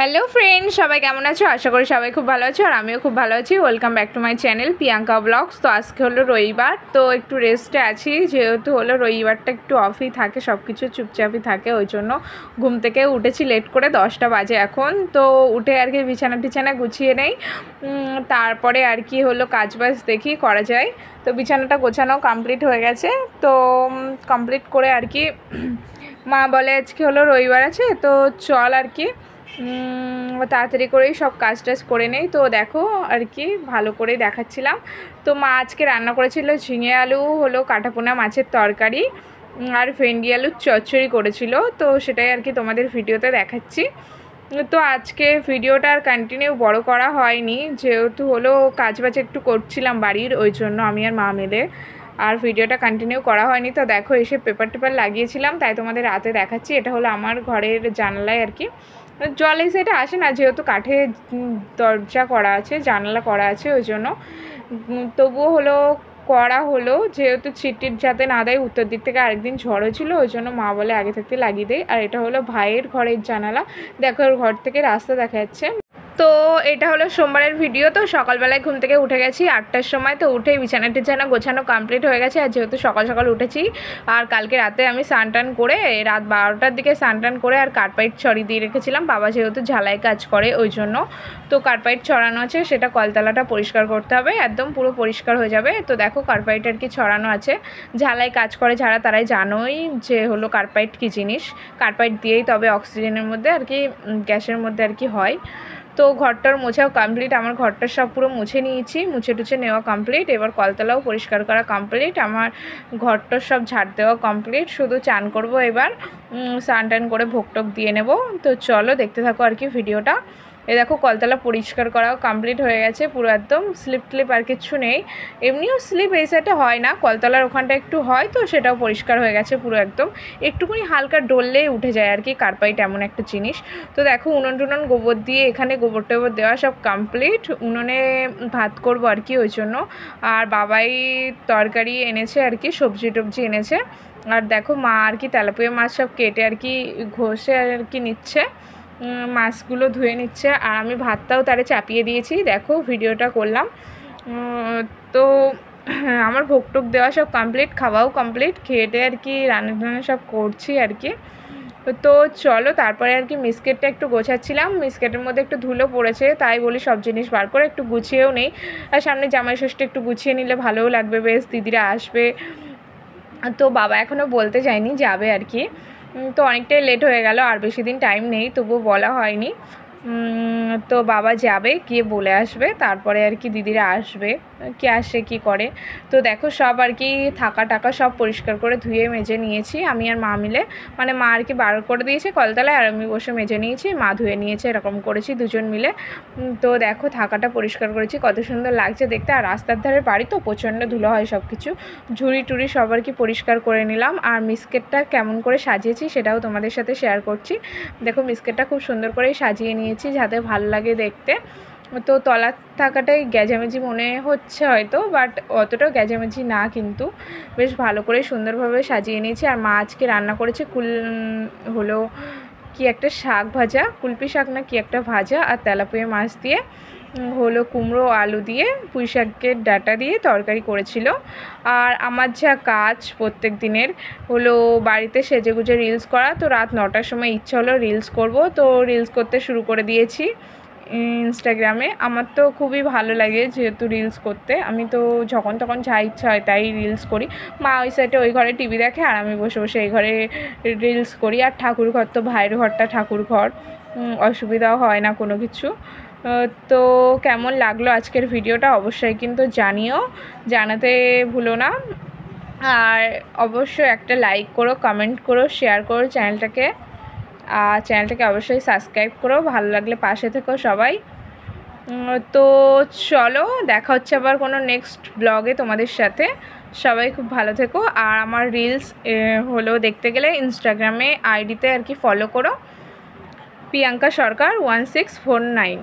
Hello friends, সবাই কেমন আছো? আশা করি সবাই খুব ভালো আছো আর আমিও খুব ভালো আছি। Welcome back to my channel Priyanka blogs. তো আজকে হলো রবিবার, তো একটু রেস্টে আছি, যেহেতু হলো রবিবারটা একটু অফই থাকে, সব কিছু চুপচাপই থাকে, ওই জন্য ঘুম থেকে উঠেছি লেট করে, 10টা বাজে এখন। তো উঠে আর কি বিছানা গুছিয়ে নেই, তারপরে আর কি হলো কাজবাজ দেখি করা যায়। তো বিছানাটা গোছানো কমপ্লিট হয়ে গেছে, তো কমপ্লিট করে আর কি মা বলে আজকে হলো রবিবার আছে, তো চল আর কি তাড়াতাড়ি করেই সব কাজ টাজ করে নেই। তো দেখো আর কি ভালো করে দেখাচ্ছিলাম। তো মা আজকে রান্না করেছিল ঝিঙে আলু হলো কাটাপোনা মাছের তরকারি আর ভেন্ডি আলুর চচ্চড়ি করেছিল, তো সেটাই আর কি তোমাদের ভিডিওতে দেখাচ্ছি। তো আজকে ভিডিওটা আর কন্টিনিউ বড় করা হয়নি, যেহেতু হলো কাজবাজ একটু করছিলাম বাড়ির, ওই জন্য আমি আর মা মিলে আর ভিডিওটা কন্টিনিউ করা হয়নি। তো দেখো এসে পেপার টেপার লাগিয়েছিলাম, তাই তোমাদের রাতে দেখাচ্ছি। এটা হলো আমার ঘরের জানালায় আর কি জল এসে এটা আসে না, যেহেতু কাঠে দরজা করা আছে, জানালা করা আছে, ওই জন্য তবুও হলো করা হলো, যেহেতু ছিটির যাতে না দেয়। উত্তর দিক থেকে আরেকদিন ঝড় হয়েছিলো, ওই জন্য মা বলে আগে থাকতে লাগিয়ে দেয়। আর এটা হলো ভাইয়ের ঘরের জানালা, দেখো ওর ঘর থেকে রাস্তা দেখা যাচ্ছে। তো এটা হলো সোমবারের ভিডিও। তো সকালবেলায় ঘুম থেকে উঠে গেছি 8টার সময়, তো উঠেই বিছানা গোছানো কমপ্লিট হয়ে গেছে। আর যেহেতু সকাল সকাল উঠেছি আর কালকে রাতে আমি স্নান করে রাত 12টার দিকে স্নান করে আর কার্পাইট ছড়িয়ে দিয়ে রেখেছিলাম, বাবা যেহেতু ঝালাই কাজ করে ওই জন্য। তো কার্পাইট ছড়ানো আছে, সেটা কলতলাটা পরিষ্কার করতে হবে, একদম পুরো পরিষ্কার হয়ে যাবে। তো দেখো কার্পাইট আর কি ছড়ানো আছে, ঝালাই কাজ করে যারা তারাই জানোই যে হলো কার্পাইট কী জিনিস। কার্পাইট দিয়েই তবে অক্সিজেনের মধ্যে আর কি গ্যাসের মধ্যে আর কি হয়। তো ঘরটার মোছাও কমপ্লিট, আমার ঘরটা সব পুরো মুছে নিয়েছি, মুছে টুছে নেওয়া কমপ্লিট। এবার কলতলাও পরিষ্কার করা কমপ্লিট, আমার ঘরটা সব ঝাড় দেওয়া কমপ্লিট, শুধু চান করব এবার, স্নান টান করে ভোগ টোক দিয়ে নেব। তো চলো দেখতে থাকো আর কি ভিডিওটা। এ দেখো কলতলা পরিষ্কার করাও কমপ্লিট হয়ে গেছে পুরো, একদম স্লিপ টিপ আর কিচ্ছু নেই। এমনিও স্লিপ এই সাইডে হয় না, কলতলার ওখানটা একটু হয়, তো সেটাও পরিষ্কার হয়ে গেছে পুরো একদম। একটুখানি হালকা ডললেই উঠে যায় আর কি কার্পাইট, এমন একটা জিনিস। তো দেখো উনুন টুনুন গোবর দিয়ে, এখানে গোবর টোবর দেওয়া সব কমপ্লিট, উনুনে ভাত করবো আর কি ওই জন্য। আর বাবাই তরকারি এনেছে আর কি, সবজি টবজি এনেছে। আর দেখো মা আর কি তেলাপিয়া মাছ সব কেটে আর কি ঘষে আর কি নিচ্ছে, মাছগুলো ধুয়ে নিচ্ছে। আর আমি ভাতটাও তারে চাপিয়ে দিয়েছি, দেখো ভিডিওটা করলাম। তো আমার ভোগ টোক দেওয়া সব কমপ্লিট, খাওয়াও কমপ্লিট, খেয়েটে আর কি রান্না টান্না সব করছি আর কি। তো চলো তারপরে আর কি মিস্কেটটা একটু গোছাচ্ছিলাম, মিস্কেটের মধ্যে একটু ধুলো পড়েছে, তাই বলি সব জিনিস বার করে একটু গুছিয়েও নেই। আর সামনে জামাই ষষ্ঠী একটু গুছিয়ে নিলে ভালোও লাগবে, বেশ দিদিরা আসবে। তো বাবা এখনও বলতে যায়নি, যাবে আর কি। তো অনেকটাই লেট হয়ে গেল, আর বেশি দিন টাইম নেই, তবুও বলা হয়নি। তো বাবা যাবে, গিয়ে বলে আসবে, তারপরে আর কি দিদিরা আসবে, কে আসে কি করে। তো দেখো সব আর কি থাকা টাকা সব পরিষ্কার করে ধুয়ে মেজে নিয়েছি আমি আর মা মিলে, মানে মা আর কি বার করে দিয়েছে কলতলায়, আর আমি বসে মেজে নিয়েছি, মা ধুয়ে নিয়েছে, এরকম করেছি দুজন মিলে। তো দেখো থাকাটা পরিষ্কার করেছি, কত সুন্দর লাগছে দেখতে। আর রাস্তার ধারে বাড়ি তো প্রচণ্ড ধুলো হয়, সব কিছু ঝুড়ি টুড়ি সব আর কি পরিষ্কার করে নিলাম। আর মিস্কেটটা কেমন করে সাজিয়েছি সেটাও তোমাদের সাথে শেয়ার করছি। দেখো মিস্কেটটা খুব সুন্দর করেই সাজিয়ে নিয়েছি, যাতে ভালো লাগে দেখতে। তো তলার থাকাটাই গ্যাজামেজি মনে হচ্ছে হয়তো, বাট অতটাও গ্যাজামেজি না, কিন্তু বেশ ভালো করে সুন্দরভাবে সাজিয়ে নিয়েছি। আর মা আজকে রান্না করেছে হলো কি একটা শাক ভাজা, কুলপি শাক না কি একটা ভাজা, আর তেলাপিয়া মাছ দিয়ে হলো কুমড়ো আলু দিয়ে পুঁই শাকের ডাঁটা দিয়ে তরকারি করেছিল। আর আমার যা কাজ প্রত্যেক দিনের হলো বাড়িতে সেজেগুজে রিলস করা, তো রাত 9টার সময় ইচ্ছা হলো রিলস করব, তো রিলস করতে শুরু করে দিয়েছি ইনস্টাগ্রামে। আমার তো খুবই ভালো লাগে যেহেতু রিলস করতে, আমি তো যখন তখন যা ইচ্ছা হয় তাই রিলস করি। মা ওই সাইডে ওই ঘরে টিভি দেখে, আর আমি বসে বসে এই ঘরে রিলস করি। আর ঠাকুর ঘর তো ভাইয়ের ঘরটা ঠাকুর ঘর, অসুবিধাও হয় না কোনো কিছু। তো কেমন লাগলো আজকের ভিডিওটা অবশ্যই কিন্তু জানিও, জানাতে ভুলো না। আর অবশ্যই একটা লাইক করো, কমেন্ট করো, শেয়ার করো চ্যানেলটাকে, আর চ্যানেলটাকে অবশ্যই সাবস্ক্রাইব করো, ভালো লাগলে পাশে থেকো সবাই। তো চলো দেখা হচ্ছে আবার কোনো নেক্সট ব্লগে তোমাদের সাথে, সবাই খুব ভালো থেকো। আর আমার রিলস হলো দেখতে গেলে ইনস্টাগ্রামে আইডিতে আর কি ফলো করো, প্রিয়াঙ্কা সরকার 1649।